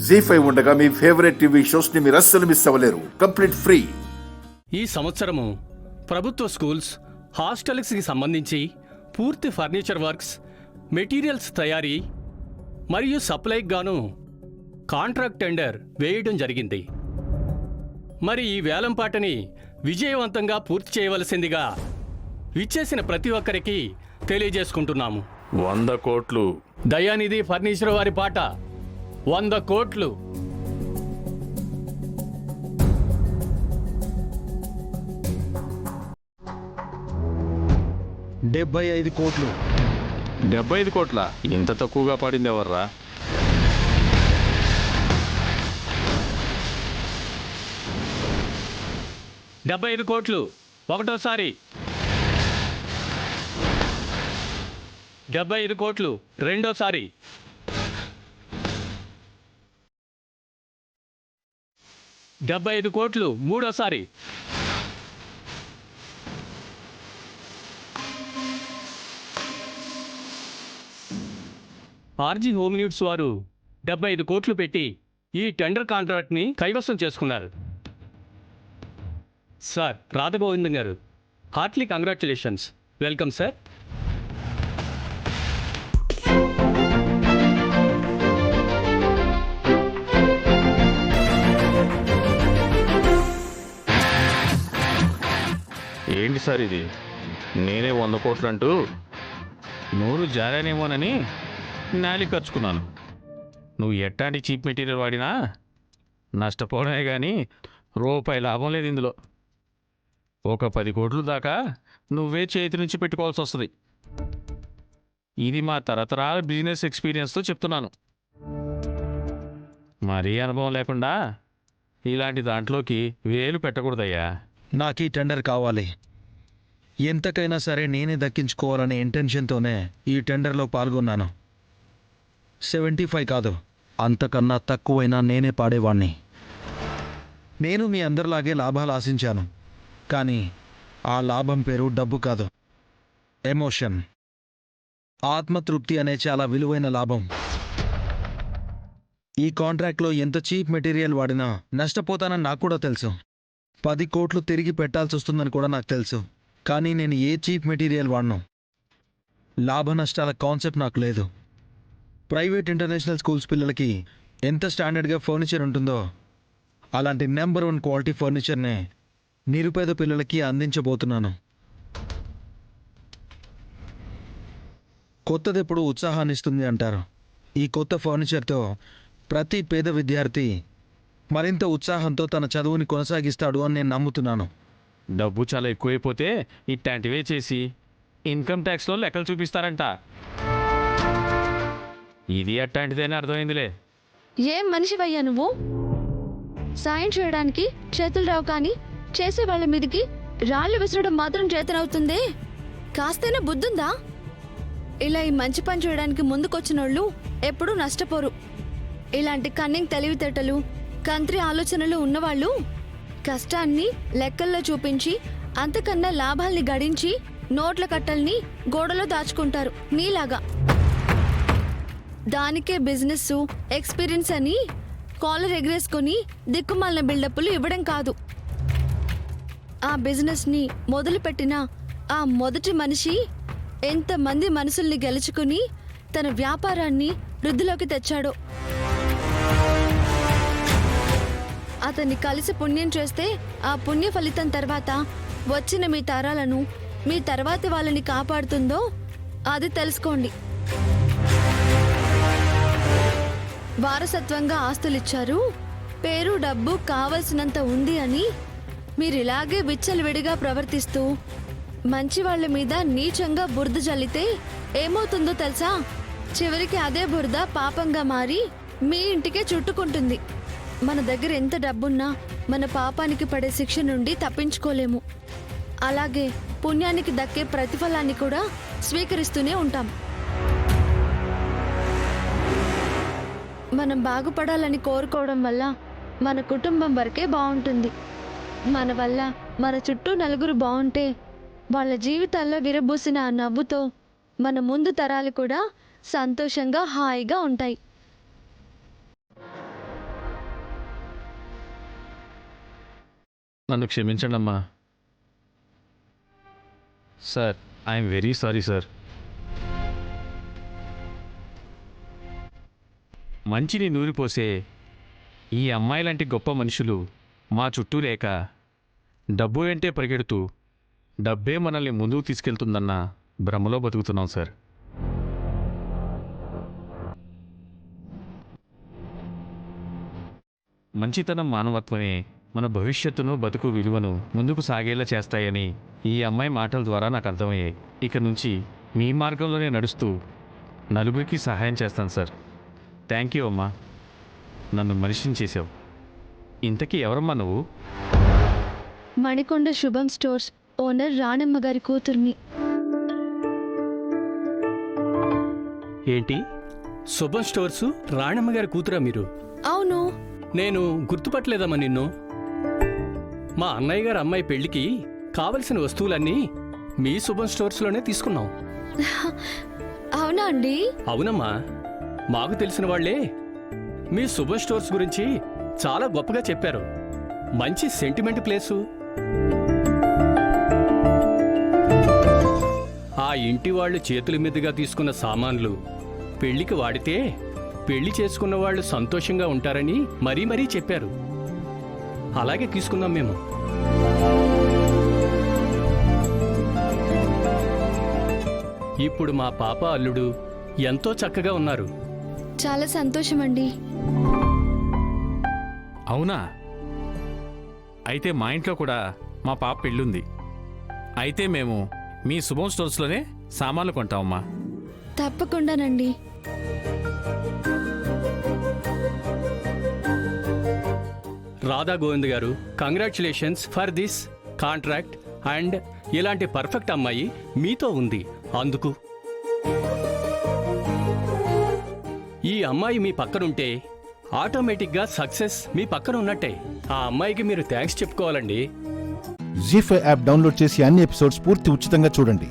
జీ5 ఉండగా మీ favourite TV shows ని మీరు అస్సలు మిస్ అవ్వలేరు. Complete free. ఈ సంవత్సరము ప్రభుత్వ స్కూల్స్ హాస్టల్స్కి సంబంధించి పూర్తి ఫర్నిచర్ వర్క్స్, మెటీరియల్స్ తయారీ మరియు సప్లైకి గాను కాంట్రాక్ట్ టెండర్ వేయడం జరిగింది. మరి ఈ వేలంపాటని విజయవంతంగా పూర్తి చేయవలసిందిగా విచ్చేసిన ప్రతి ఒక్కరికి తెలియజేసుకుంటున్నాము. 100 కోట్లు. దయానిధి ఫర్నిచర్ వారి పాట 100 కోట్లు. 75 కోట్లు. 75 కోట్ల? ఇంత తక్కువగా పడింది ఎవర్రా? 75 కోట్లు ఒకటోసారి. 75 కోట్లు రెండోసారి. 75 కోట్లు మూడోసారి. 'ఆర్జీ హోమ్ నీడ్స్' వారు 75 కోట్లు పెట్టి ఈ టెండర్ కాంట్రాక్ట్ని కైవసం చేసుకున్నారు. సార్ రాధగోవిందం గారు, హార్ట్లీ కంగ్రాచులేషన్స్. Welcome sir. ఏంటి సార్ ఇది? నేనే 100 కోట్లు అంటూ నోరు జారానేమోనని నాలి ఖర్చుకున్నాను. నువ్వు ఎట్టాంటి చీప్ మెటీరియల్ వాడినా నష్టపోవడమే కానీ రూపాయి లాభం లేదు ఇందులో. ఒక 10 కోట్లు దాకా నువ్వే చేతి నుంచి పెట్టుకోవాల్సి వస్తుంది. ఇది మా తరతరాల బిజినెస్ ఎక్స్పీరియన్స్తో చెప్తున్నాను. మరీ అనుభవం లేకుండా ఇలాంటి దాంట్లోకి వేలు పెట్టకూడదయ్యా. నాకు ఈ టెండర్ కావాలి. ఎంతకైనా సరే నేనే దక్కించుకోవాలనే ఇంటెన్షన్తోనే ఈ టెండర్లో పాల్గొన్నాను. 75 కాదు, అంతకన్నా తక్కువైనా నేనే పాడేవాణ్ణి. నేను మీ అందరిలాగే లాభాలు ఆశించాను. కానీ ఆ లాభం పేరు డబ్బు కాదు, ఎమోషన్, ఆత్మతృప్తి అనే చాలా విలువైన లాభం. ఈ కాంట్రాక్ట్లో ఎంత చీప్ మెటీరియల్ వాడినా నష్టపోతానని నాకు కూడా తెలుసు. 10 కోట్లు తిరిగి పెట్టాల్సి వస్తుందని కూడా నాకు తెలుసు. కానీ నేను ఏ చీప్ మెటీరియల్ వాడను. లాభ నష్టాల కాన్సెప్ట్ నాకు లేదు. ప్రైవేట్ ఇంటర్నేషనల్ స్కూల్స్ పిల్లలకి ఎంత స్టాండర్డ్గా ఫర్నిచర్ ఉంటుందో అలాంటి నెంబర్ 1 క్వాలిటీ ఫర్నిచర్నే నిరుపేద పిల్లలకి అందించబోతున్నాను. కొత్తదెప్పుడు ఉత్సాహాన్ని ఇస్తుంది అంటారు. ఈ కొత్త ఫర్నిచర్తో ప్రతి పేద విద్యార్థి మరింత ఉత్సాహంతో తన చదువుని కొనసాగిస్తాడు అని నేను నమ్ముతున్నాను. డబ్బు చాలా ఎక్కువైపోతే ఇట్లాంటివే చేసి ఇన్కమ్ ట్యాక్స్లో లెక్కలు చూపిస్తారంట. ఇది అట్లాంటిదేనే అర్థమైందిలే. ఏం మనిషివయ్యా నువ్వు? సాయం చేయడానికి చేతులు రావు, కానీ చేసే వాళ్ళ మీదకి రాళ్ళు విసరడం మాత్రం చేతనవుతుందే. కాస్తైనా బుద్ధుందా? ఇలా ఈ మంచి పని చేయడానికి ముందుకొచ్చినోళ్ళు ఎప్పుడూ నష్టపోరు. ఇలాంటి కన్నింగ్ తెలివితేటలు, కంత్రి ఆలోచనలు ఉన్నవాళ్ళు కష్టాన్ని లెక్కల్లో చూపించి అంతకన్నా లాభాల్ని గడించి నోట్ల కట్టల్ని గోడలో దాచుకుంటారు నీలాగా. దానికే బిజినెస్ ఎక్స్పీరియన్స్ అని కాలర్ ఎగరేసుకొని దిక్కుమాలిన బిల్డప్లు ఇవ్వడం కాదు. ఆ బిజినెస్ని మొదలుపెట్టిన ఆ మొదటి మనిషి ఎంతమంది మనసుల్ని గెలుచుకుని తన వ్యాపారాన్ని వృద్ధిలోకి తెచ్చాడో. అతన్ని కలిసి పుణ్యం చేస్తే ఆ పుణ్య ఫలితం తర్వాత వచ్చిన మీ తరాలను, మీ తర్వాతి వాళ్ళని కాపాడుతుందో అది తెలుసుకోండి. వారసత్వంగా ఆస్తులిచ్చారు, పేరు డబ్బు కావలసినంత ఉంది అని మీరిలాగే విచ్చలవిడిగా ప్రవర్తిస్తూ మంచి వాళ్ళ మీద నీచంగా బురద జల్లితే ఏమవుతుందో తెలుసా? చివరికి అదే బురద పాపంగా మారి మీ ఇంటికే చుట్టుకుంటుంది. మన దగ్గర ఎంత డబ్బున్నా మన పాపానికి పడే శిక్ష నుండి తప్పించుకోలేము. అలాగే పుణ్యానికి దక్కే ప్రతిఫలాన్ని కూడా స్వీకరిస్తూనే ఉంటాం. మనం బాగుపడాలని కోరుకోవడం వల్ల మన కుటుంబం వరకే బాగుంటుంది. మన వల్ల మన చుట్టూ నలుగురు బాగుంటే వాళ్ళ జీవితాల్లో విరబూసిన ఆ నవ్వుతో మన ముందు తరాలు కూడా సంతోషంగా హాయిగా ఉంటాయి. నన్ను క్షమించండి అమ్మా. Sir, I'm very sorry sir. మంచిని నూరిపోసే ఈ అమ్మాయి లాంటి గొప్ప మనుషులు మా చుట్టూ లేక డబ్బు వెంటే పరిగెడుతూ డబ్బే మనల్ని ముందుకు తీసుకెళ్తుందన్న భ్రమలో బతుకుతున్నాం సార్. మంచితనం, మానవత్వమే మన భవిష్యత్తును, బతుకు విలువను ముందుకు సాగేలా చేస్తాయని ఈ అమ్మాయి మాటల ద్వారా నాకు అర్థమయ్యాయి. ఇక నుంచి మీ మార్గంలోనే నడుస్తూ నలుగురికి సహాయం చేస్తాను సార్. థ్యాంక్ యూ అమ్మా, నన్ను మనిషిని చేసావు. ఇంతకీ ఎవరమ్మా నువ్వు? మణికొండ శుభం స్టోర్స్ ఓనర్ రాణమ్మ గారి కూతుర్ని. ఏంటి, శుభం స్టోర్సు రాణమ్మ గారి కూతురా మీరు? అవును. నేను గుర్తుపట్టలేదమ్మా నిన్ను. మా అన్నయ్య గారు అమ్మాయి పెళ్లికి కావలసిన వస్తువులన్నీ మీ శుభం స్టోర్స్లోనే తీసుకున్నాం. అవునా అండి? అవునమ్మా, మాకు తెలిసిన వాళ్లే మీ శుభం స్టోర్స్ గురించి చాలా గొప్పగా చెప్పారు. మంచి సెంటిమెంట్ ప్లేసు. ఆ ఇంటి వాళ్ళు చేతుల మీదుగా తీసుకున్న సామాన్లు పెళ్లికి వాడితే పెళ్లి చేసుకున్న వాళ్ళు సంతోషంగా ఉంటారని మరీ మరీ చెప్పారు. అలాగే తీసుకున్నాం మేము. ఇప్పుడు మా పాప, అల్లుడు ఎంతో చక్కగా ఉన్నారు. చాలా సంతోషం అండి. అవునా? అయితే మా ఇంట్లో కూడా మా పాప పెళ్ళుంది. అయితే మేము మీ శుభం స్టోర్స్లోనే సామాన్లు కొంటామమ్మా. తప్పకుండానండి. రాధా గోవింద్ గారు, congratulations for this contract. And ఇలాంటి పర్ఫెక్ట్ అమ్మాయి మీతో ఉంది. అందుకు ఈ అమ్మాయి మీ పక్కనుంటే ఆటోమేటిక్గా సక్సెస్ మీ పక్కన ఉన్నట్టే. ఆ అమ్మాయికి మీరు థ్యాంక్స్ చెప్పుకోవాలండి. జీ5 యాప్ డౌన్లోడ్ చేసి అన్ని ఎపిసోడ్స్ పూర్తి ఉచితంగా చూడండి.